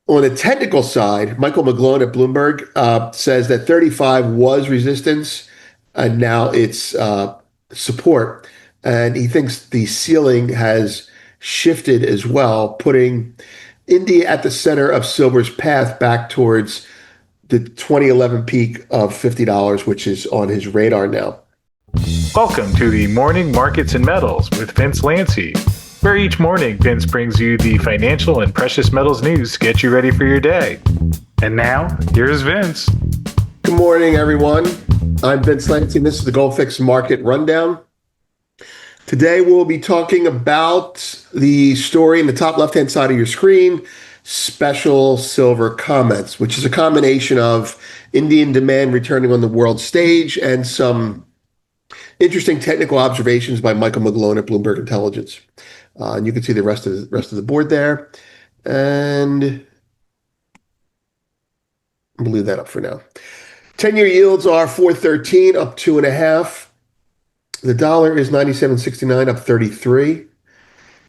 On the technical side, Michael McGlone at Bloomberg says that 35 was resistance and now it's support. And he thinks the ceiling has shifted as well, putting India at the center of silver's path back towards the 2011 peak of $50, which is on his radar now. Welcome to the Morning Markets and Metals with Vince Lancy, where each morning Vince brings you the financial and precious metals news to get you ready for your day. And now, here's Vince. Good morning, everyone. I'm Vince Lancy, and this is the Goldfix Market Rundown. Today, we'll be talking about the story in the top left-hand side of your screen, special silver comments, which is a combination of Indian demand returning on the world stage and some interesting technical observations by Michael McGlone at Bloomberg Intelligence. And you can see the rest of the board there. And we'll leave that up for now. 10-year yields are 4.13, up 2.5. The dollar is 97.69, up 33.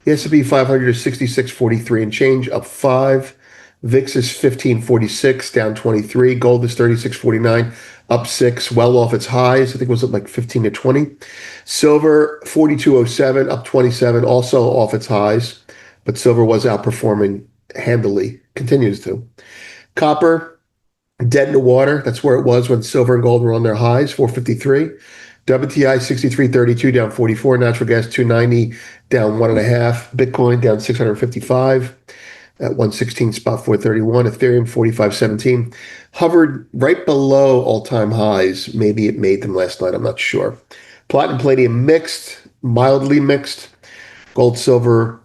The S&P 500 is 66.43 and change, up 5. VIX is 15.46, down 23. Gold is 36.49, up 6, well off its highs. I think it was up like 15 to 20. Silver 42.07, up 27, also off its highs, but silver was outperforming handily, continues to. Copper dead in the water. That's where it was when silver and gold were on their highs, 453. WTI 63.32, down 44. Natural gas 290, down 1.5. Bitcoin down 655 at 116 spot 431. Ethereum 45.17. Hovered right below all-time highs. Maybe it made them last night. I'm not sure. Platinum, palladium mixed, mildly mixed. Gold, silver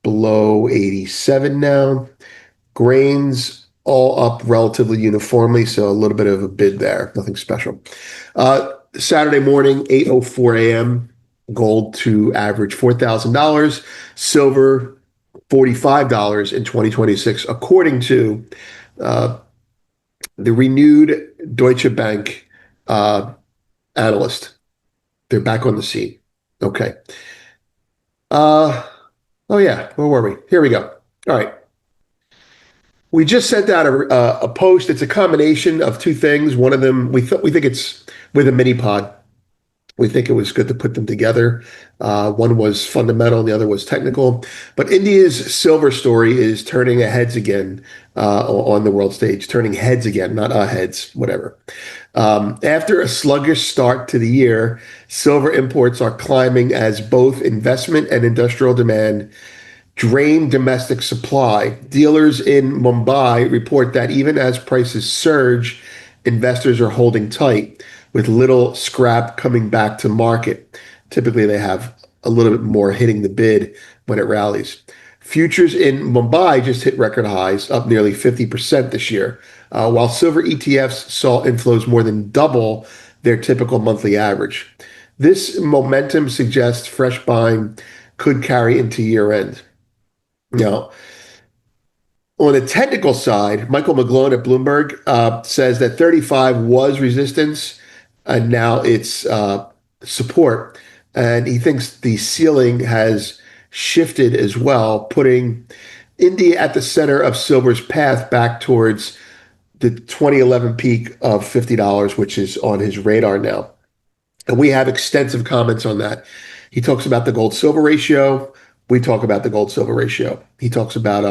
below 87 now. Grains all up relatively uniformly, so a little bit of a bid there. Nothing special. Saturday morning, 8:04 a.m., gold to average $4,000. Silver, $45 in 2026, according to the renewed Deutsche Bank analyst. They're back on the scene. Okay. Oh yeah, where were we? Here we go. All right. We just sent out a post. It's a combination of two things. One of them, we think it's with a mini pod. We think it was good to put them together. One was fundamental, and the other was technical. But India's silver story is turning heads again on the world stage, turning heads again, not heads, whatever. After a sluggish start to the year, silver imports are climbing as both investment and industrial demand drain domestic supply. Dealers in Mumbai report that even as prices surge, investors are holding tight, with little scrap coming back to market. Typically, they have a little bit more hitting the bid when it rallies. Futures in Mumbai just hit record highs, up nearly 50% this year, while silver ETFs saw inflows more than double their typical monthly average. This momentum suggests fresh buying could carry into year end. Now, on the technical side, Michael McGlone at Bloomberg says that 35 was resistance and now it's support. And he thinks the ceiling has shifted as well, putting India at the center of silver's path back towards the 2011 peak of $50, which is on his radar now. And we have extensive comments on that. He talks about the gold silver ratio. We talk about the gold silver ratio. He talks about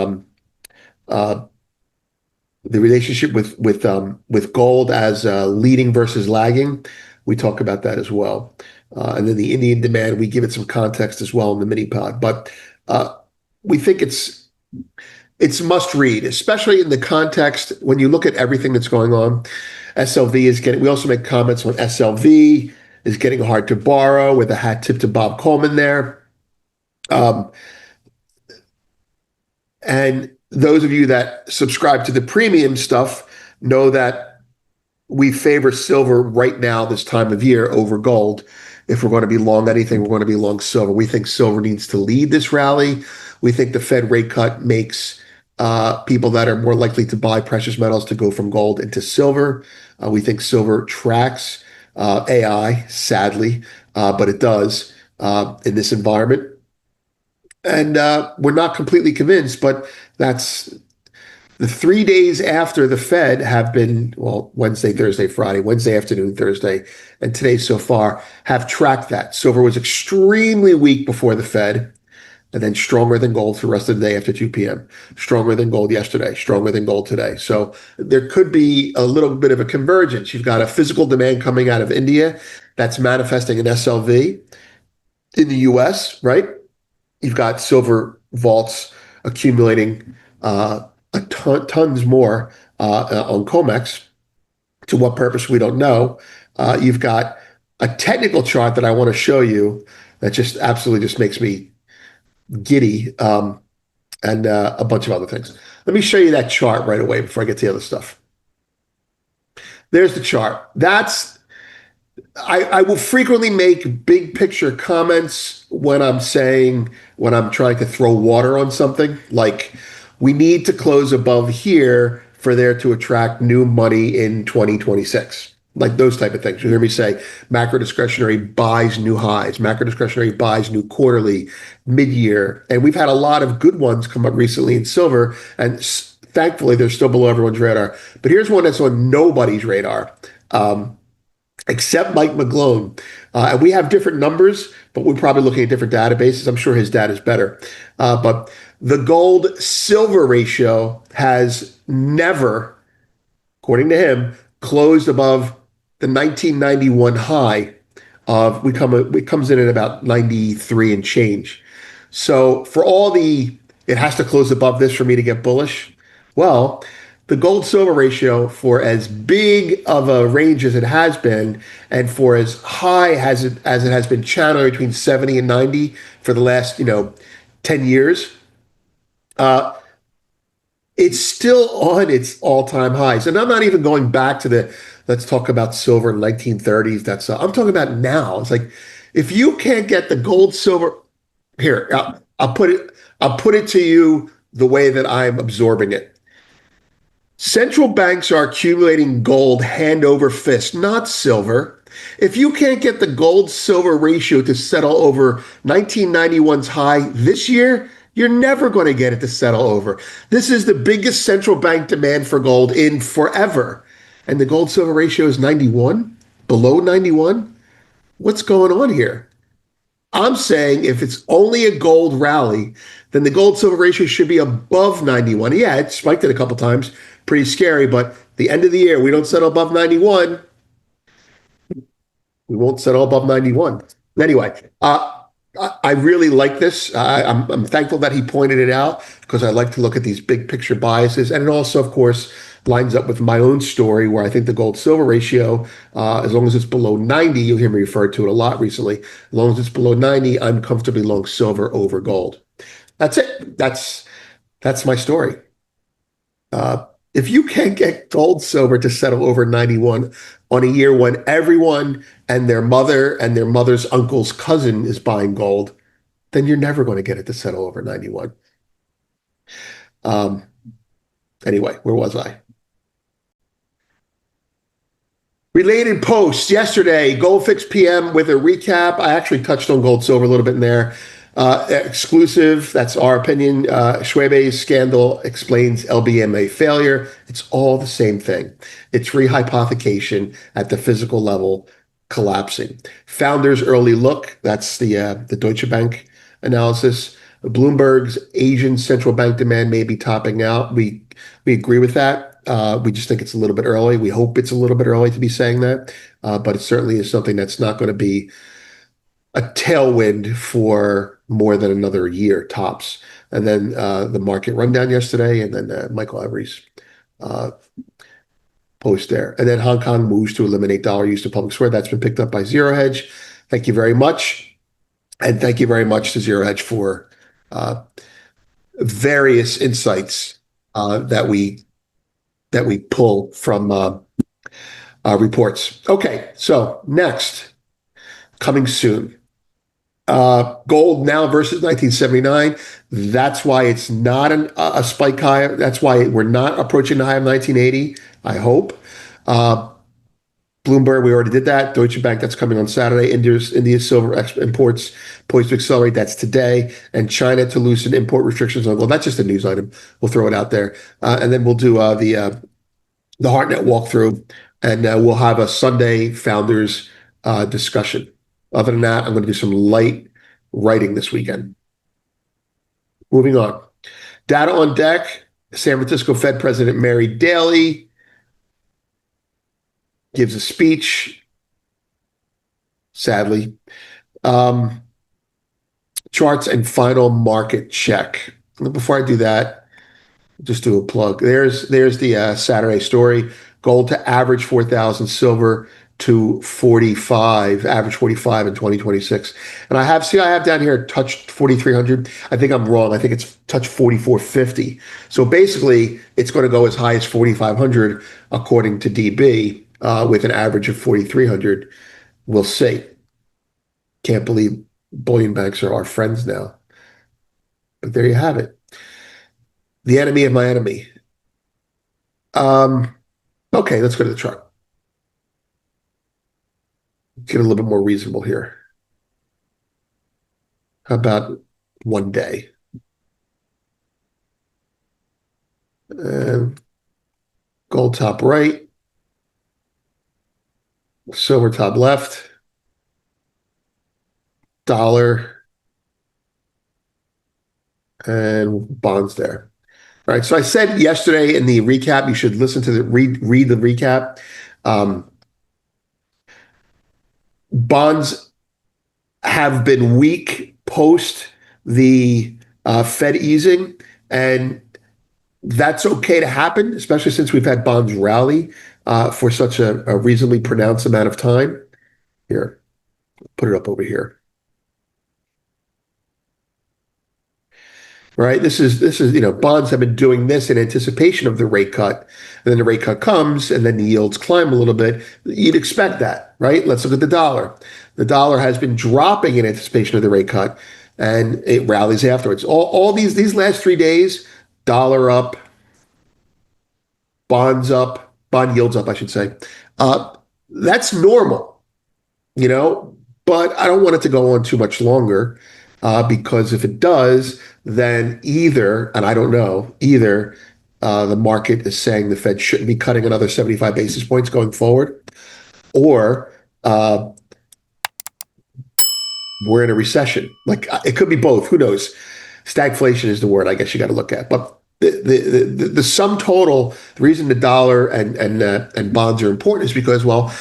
the relationship with gold as leading versus lagging. We talk about that as well. And then the Indian demand, we give it some context as well in the mini pod. But we think it's must read, especially in the context when you look at everything that's going on. SLV is getting, we also make comments on SLV is getting hard to borrow, with a hat tip to Bob Coleman there. And those of you that subscribe to the premium stuff know that we favor silver right now, this time of year, over gold. If we're going to be long anything, we're going to be long silver. We think silver needs to lead this rally. We think the Fed rate cut makes people that are more likely to buy precious metals to go from gold into silver. We think silver tracks AI, sadly, but it does in this environment. And we're not completely convinced, but that's The 3 days after the Fed have been, well, Wednesday, Thursday, Friday, Wednesday afternoon, Thursday, and today so far have tracked that. Silver was extremely weak before the Fed, and then stronger than gold for the rest of the day after 2 p.m. Stronger than gold yesterday, stronger than gold today. So there could be a little bit of a convergence. You've got a physical demand coming out of India that's manifesting in SLV in the US, right? You've got silver vaults accumulating tons more on COMEX. To what purpose, we don't know. You've got a technical chart that I want to show you that just absolutely just makes me giddy, and a bunch of other things. Let me show you that chart right away before I get to the other stuff. There's the chart. I will frequently make big picture comments when I'm trying to throw water on something. Like, we need to close above here for there to attract new money in 2026. Like those type of things. You hear me say macro discretionary buys new highs, macro discretionary buys new quarterly, mid-year. And we've had a lot of good ones come up recently in silver. And thankfully, they're still below everyone's radar. But here's one that's on nobody's radar. Except Mike McGlone. And we have different numbers, but we're probably looking at different databases. I'm sure his data is better. But the gold silver ratio has never, according to him, closed above the 1991 high of it comes in at about 93 and change. So for all it has to close above this for me to get bullish. Well, the gold silver ratio, for as big of a range as it has been, and for as high as it has been channeling between 70 and 90 for the last 10 years, uh, it's still on its all-time highs. And I'm not even going back to let's talk about silver in the 1930s. I'm talking about now. It's like, if you can't get the gold silver here, I'll put it to you the way that I'm absorbing it. Central banks are accumulating gold hand over fist, not silver. If you can't get the gold silver ratio to settle over 1991's high this year, you're never going to get it to settle over. This is the biggest central bank demand for gold in forever. And the gold silver ratio is 91, below 91. What's going on here? I'm saying if it's only a gold rally, then the gold silver ratio should be above 91. Yeah, it spiked it a couple times. Pretty scary, but the end of the year, we don't settle above 91. We won't settle above 91. Anyway, I really like this. I'm thankful that he pointed it out, because I like to look at these big picture biases. And it also, of course, lines up with my own story, where I think the gold silver ratio, as long as it's below 90, you'll hear me refer to it a lot recently. As long as it's below 90, I'm comfortably long silver over gold. That's it. That's my story. If you can't get gold silver to settle over 91 on a year when everyone and their mother and their mother's uncle's cousin is buying gold, then you're never going to get it to settle over 91. Anyway, where was I? Related posts yesterday, Goldfix PM with a recap. I actually touched on gold silver a little bit in there. Exclusive, that's our opinion. Schwebe's scandal explains LBMA failure. It's all the same thing. It's rehypothecation at the physical level collapsing. Founders early look, that's the Deutsche Bank analysis. Bloomberg's Asian central bank demand may be topping out. We agree with that. We just think it's a little bit early. We hope it's a little bit early to be saying that, but it certainly is something that's not going to be a tailwind for more than another year tops. And then the market rundown yesterday, and then Michael Every's post there. And then Hong Kong moves to eliminate dollar use to public square. That's been picked up by Zero Hedge. Thank you very much. And thank you very much to Zero Hedge for various insights that we pull from reports. Okay, so next, coming soon. Gold now versus 1979. That's why it's not a spike high. That's why we're not approaching the high of 1980, I hope. Bloomberg, we already did that. Deutsche Bank, that's coming on Saturday. India's silver imports poised to accelerate. That's today. And China to loosen import restrictions on gold. That's just a news item. We'll throw it out there. And then we'll do the HeartNet walkthrough, and we'll have a Sunday founders discussion. Other than that, I'm going to do some light writing this weekend. Moving on. Data on deck. San Francisco Fed President Mary Daly gives a speech, sadly. Charts and final market check. Before I do that, just do a plug. There's the Saturday story. Gold to average 4,000, silver to 45, average 45 in 2026. And I have down here touched 4,300. I think I'm wrong. I think it's touched 4,450. So basically, it's going to go as high as 4,500 according to DB, with an average of 4,300. We'll see. Can't believe bullion banks are our friends now. But there you have it. The enemy of my enemy. Okay, let's go to the chart. Get a little bit more reasonable here. How about 1 day? Gold top right. Silver top left. Dollar. And bonds there. All right, so I said yesterday in the recap, you should listen to the read the recap. Bonds have been weak post the Fed easing, and that's okay to happen, especially since we've had bonds rally for such a reasonably pronounced amount of time. Here, put it up over here. Right, this is bonds have been doing this in anticipation of the rate cut, and then the rate cut comes, and then the yields climb a little bit. You'd expect that, right? Let's look at the dollar. The dollar has been dropping in anticipation of the rate cut, and it rallies afterwards. All these last 3 days, dollar up, bonds up, bond yields up, I should say. That's normal, but I don't want it to go on too much longer, because if it does, then either, and I don't know, either the market is saying the Fed shouldn't be cutting another 75 basis points going forward, or we're in a recession. Like, it could be both. Who knows? Stagflation is the word I guess you got to look at. But the sum total, the reason the dollar and bonds are important is because, well,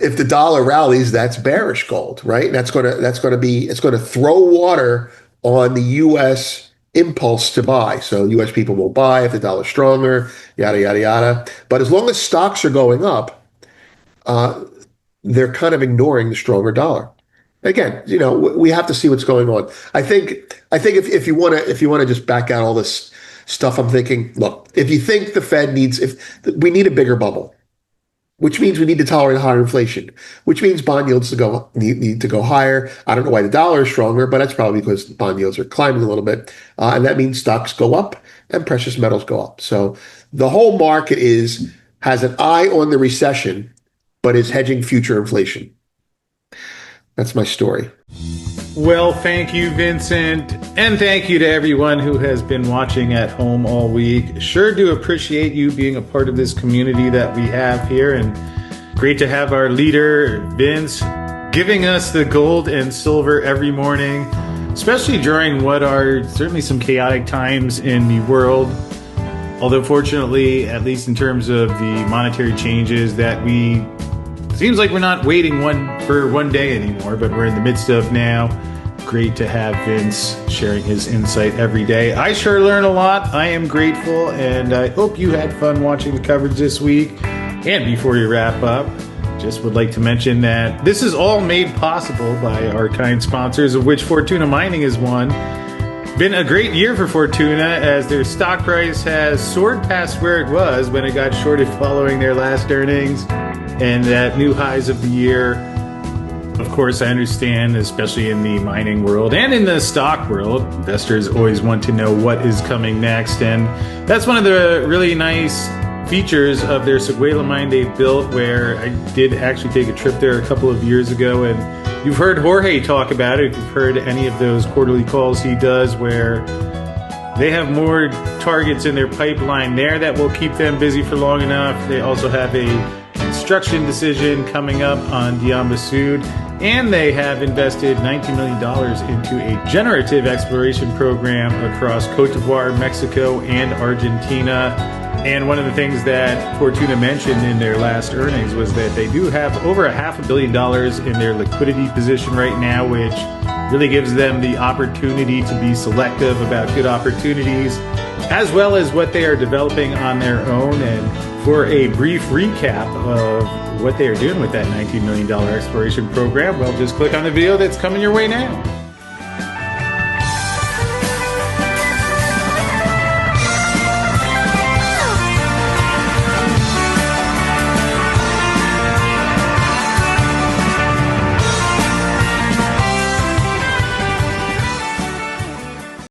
if the dollar rallies, that's bearish gold, right? And it's going to throw water on the U.S. impulse to buy. So U.S. people will buy if the dollar's stronger, yada, yada, yada. But as long as stocks are going up, they're kind of ignoring the stronger dollar. Again, we have to see what's going on. I think if you want to just back out all this stuff, I'm thinking, look, if you think the Fed we need a bigger bubble, which means we need to tolerate higher inflation, which means bond yields need to go higher. I don't know why the dollar is stronger, but that's probably because bond yields are climbing a little bit. And that means stocks go up and precious metals go up. So the whole market has an eye on the recession, but is hedging future inflation. That's my story. Well, thank you, Vincent. And thank you to everyone who has been watching at home all week. Sure do appreciate you being a part of this community that we have here. And great to have our leader, Vince, giving us the gold and silver every morning, especially during what are certainly some chaotic times in the world. Although fortunately, at least in terms of the monetary changes that seems like we're not waiting for one day anymore, but we're in the midst of now. Great to have Vince sharing his insight every day. I sure learn a lot. I am grateful, and I hope you had fun watching the coverage this week. And before we wrap up, just would like to mention that this is all made possible by our kind sponsors, of which Fortuna Mining is one. Been a great year for Fortuna, as their stock price has soared past where it was when it got shorted following their last earnings, and at new highs of the year. Of course, I understand, especially in the mining world and in the stock world, investors always want to know what is coming next. And that's one of the really nice features of their Seguela mine they built, where I did actually take a trip there a couple of years ago, and you've heard Jorge talk about it. If you've heard any of those quarterly calls he does, where they have more targets in their pipeline there that will keep them busy for long enough. They also have a construction decision coming up on Diamba Sud, and they have invested $19 million into a generative exploration program across Cote d'Ivoire, Mexico, and Argentina. And one of the things that Fortuna mentioned in their last earnings was that they do have over $500 million in their liquidity position right now, which really gives them the opportunity to be selective about good opportunities, as well as what they are developing on their own. And for a brief recap of what they are doing with that $19 million exploration program, well, just click on the video that's coming your way now.